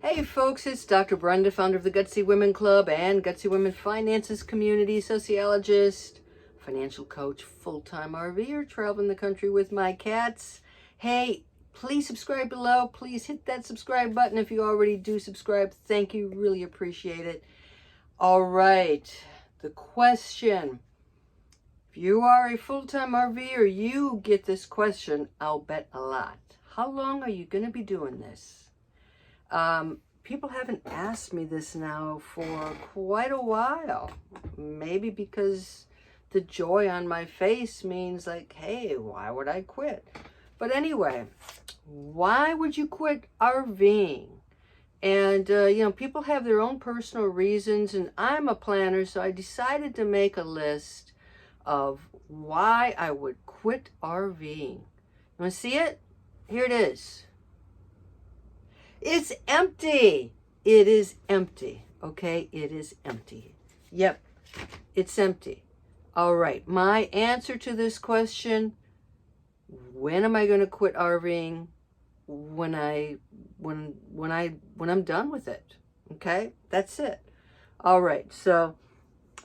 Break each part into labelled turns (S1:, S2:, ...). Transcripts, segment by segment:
S1: Hey folks, it's Dr. Brenda, founder of the Gutsy Women Club and Gutsy Women Finances Community, sociologist, financial coach, full-time RVer, traveling the country with my cats. Hey, please subscribe below. Please hit that subscribe button if you already do subscribe. Thank you, really appreciate it. All right, the question. If you are a full-time RVer, you get this question, I'll bet a lot. How long are you going to be doing this? People haven't asked me this now for quite a while. Maybe because the joy on my face means like, hey, why would I quit? But anyway, why would you quit RVing? And, people have their own personal reasons, and I'm a planner, so I decided to make a list of why I would quit RVing. You want to see it? Here it is. It's empty. It is empty. Okay, it is empty. Yep, it's empty. All right, my answer to this question, when am I going to quit RVing? When I'm done with it. Okay, that's it. All right, so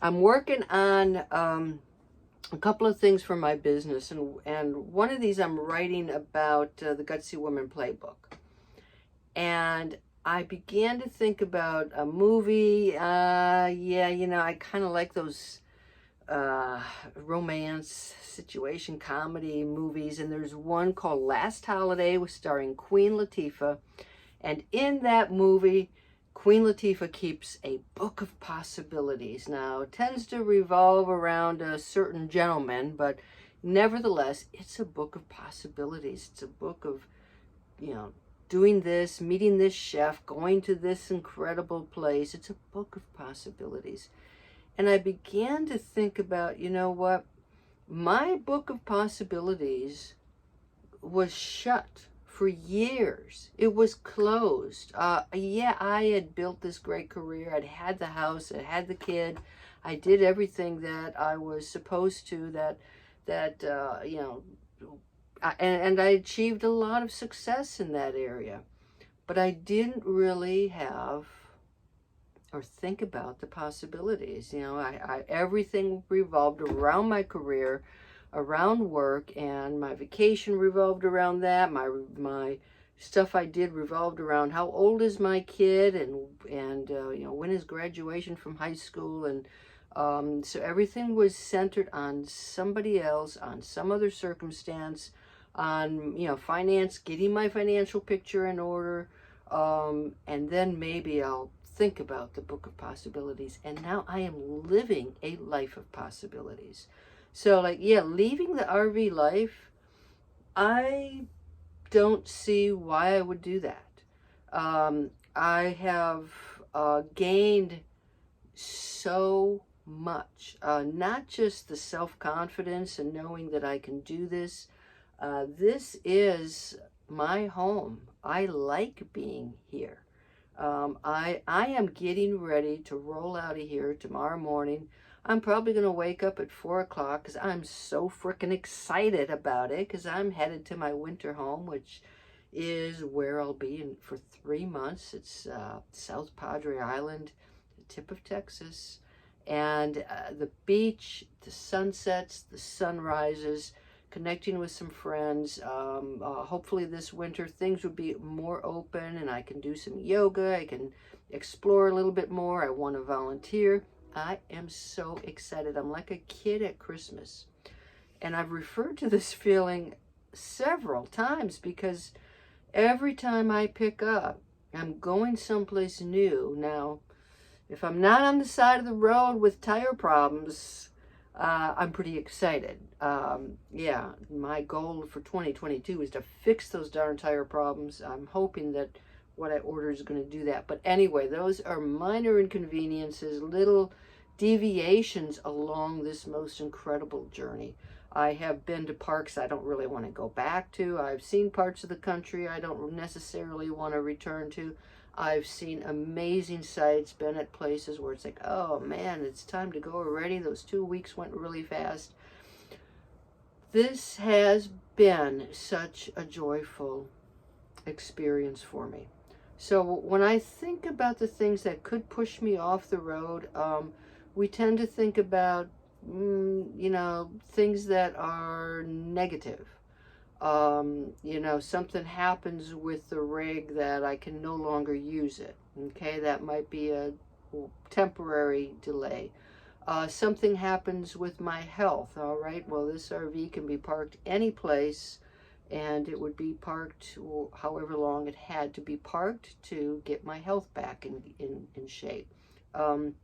S1: I'm working on a couple of things for my business, and one of these I'm writing about the Gutsy Woman Playbook. And I began to think about a movie. I kind of like those romance, situation, comedy movies. And there's one called Last Holiday, starring Queen Latifah. And in that movie, Queen Latifah keeps a book of possibilities. Now, it tends to revolve around a certain gentleman, but nevertheless, it's a book of possibilities. It's a book of, doing this, meeting this chef, going to this incredible place. It's a book of possibilities. And I began to think about, what? My book of possibilities was shut for years. It was closed. I had built this great career. I'd had the house. I had the kid. I did everything that I was supposed to, and I achieved a lot of success in that area. But I didn't really have or think about the possibilities. Everything revolved around my career, around work, and my vacation revolved around that. My stuff I did revolved around how old is my kid, and when is graduation from high school, and so everything was centered on somebody else, on some other circumstance, on finance, getting my financial picture in order, and then maybe I'll think about the book of possibilities. And now I am living a life of possibilities. So leaving the RV life, I don't see why I would do that. I have gained so much, not just the self-confidence and knowing that I can do this. This is my home. I like being here. I am getting ready to roll out of here tomorrow morning. I'm probably going to wake up at 4 o'clock because I'm so freaking excited about it, because I'm headed to my winter home, which is where I'll be for 3 months. It's South Padre Island, the tip of Texas. And the beach, the sunsets, the sunrises, connecting with some friends. Hopefully this winter things will be more open and I can do some yoga. I can explore a little bit more. I want to volunteer. I am so excited. I'm like a kid at Christmas. And I've referred to this feeling several times because every time I pick up, I'm going someplace new. Now, if I'm not on the side of the road with tire problems, I'm pretty excited. My goal for 2022 is to fix those darn tire problems. I'm hoping that what I order is going to do that. But anyway, those are minor inconveniences, little deviations along this most incredible journey. I have been to parks I don't really want to go back to. I've seen parts of the country I don't necessarily want to return to. I've seen amazing sights, been at places where it's like, oh man, it's time to go already. Those 2 weeks went really fast. This has been such a joyful experience for me. So when I think about the things that could push me off the road, we tend to think about, things that are negative. Something happens with the rig that I can no longer use it. Okay, that might be a temporary delay. Something happens with my health. All right, well, this RV can be parked any place, and it would be parked however long it had to be parked to get my health back in shape. Um,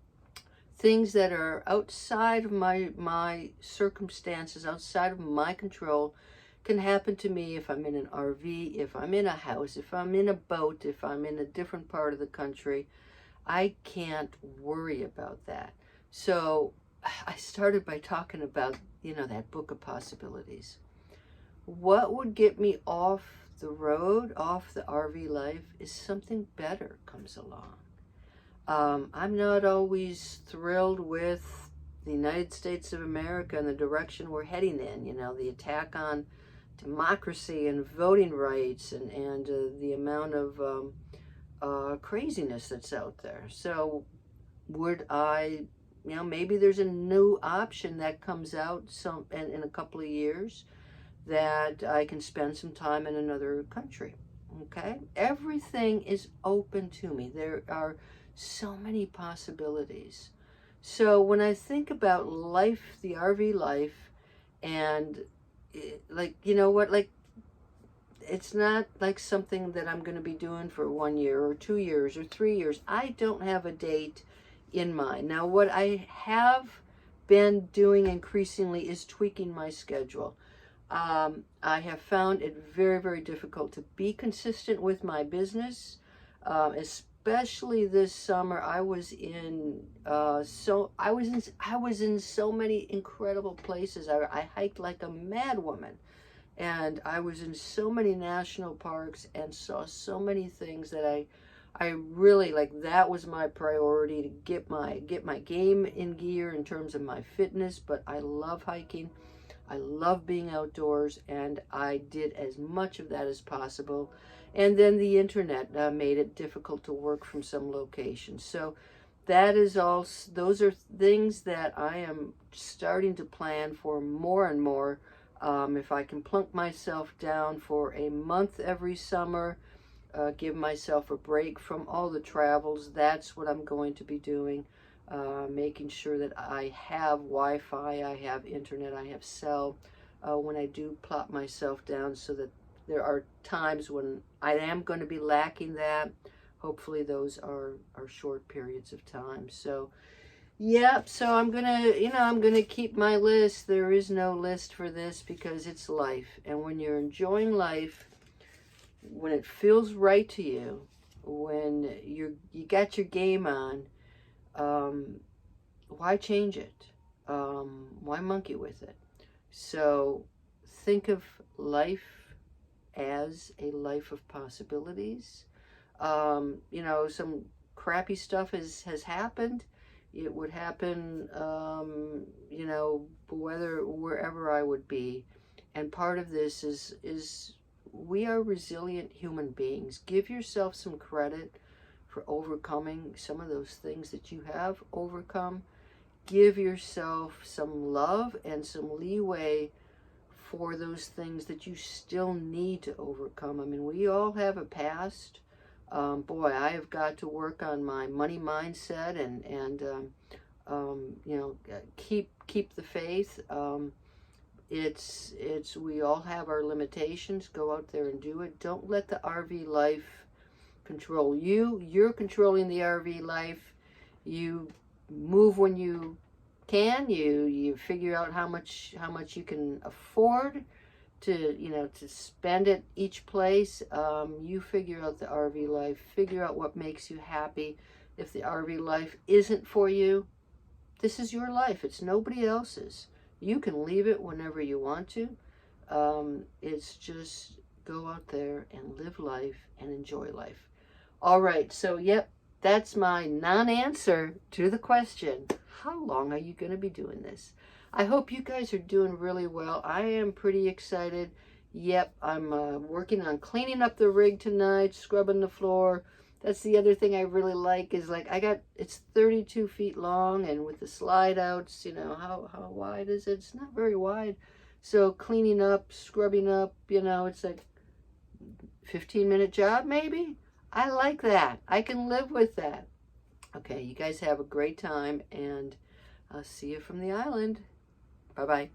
S1: Things that are outside of my circumstances, outside of my control, can happen to me if I'm in an RV, if I'm in a house, if I'm in a boat, if I'm in a different part of the country. I can't worry about that. So I started by talking about, that book of possibilities. What would get me off the road, off the RV life, is something better comes along. I'm not always thrilled with the United States of America and the direction we're heading in. The attack on democracy and voting rights, and the amount of craziness that's out there. So would I, maybe there's a new option that comes out in a couple of years that I can spend some time in another country. Okay? Everything is open to me. There are so many possibilities. So when I think about life, the RV life, and like, it's not like something that I'm going to be doing for 1 year or 2 years or 3 years. I don't have a date in mind. Now, what I have been doing increasingly is tweaking my schedule. I have found it very, very difficult to be consistent with my business, especially this summer. I was in so many incredible places. I hiked like a mad woman, and I was in so many national parks and saw so many things that I really like. That was my priority, to get my game in gear in terms of my fitness. But I love hiking. I love being outdoors, and I did as much of that as possible. And then the internet made it difficult to work from some locations. So that is all. Those are things that I am starting to plan for more and more. If I can plunk myself down for a month every summer, give myself a break from all the travels, that's what I'm going to be doing. Making sure that I have Wi-Fi, I have internet, I have cell when I do plop myself down, so that there are times when I am going to be lacking that. Hopefully those are short periods of time. So yeah, so I'm gonna keep my list. There is no list for this because it's life. And when you're enjoying life, when it feels right to you, when you got your game on, why change it? Why monkey with it? So think of life as a life of possibilities. Some crappy stuff has happened. It would happen, wherever I would be. And part of this is we are resilient human beings. Give yourself some credit for overcoming some of those things that you have overcome. Give yourself some love and some leeway for those things that you still need to overcome. I mean, we all have a past. Boy, I have got to work on my money mindset and keep the faith. We all have our limitations. Go out there and do it. Don't let the RV life control you. You're controlling the RV life. You move when you can. You figure out how much you can afford to spend at each place. You figure out the RV life. Figure out what makes you happy. If the RV life isn't for you, this is your life. It's nobody else's. You can leave it whenever you want to. It's just go out there and live life and enjoy life. All right, so yep, that's my non-answer to the question, how long are you going to be doing this? I hope you guys are doing really well. I am pretty excited. Yep, I'm working on cleaning up the rig tonight, scrubbing the floor. That's the other thing I really like is like it's 32 feet long, and with the slide outs, how wide is it? It's not very wide. So cleaning up, scrubbing up, it's like 15-minute job maybe. I like that. I can live with that. Okay, you guys have a great time, and I'll see you from the island. Bye-bye.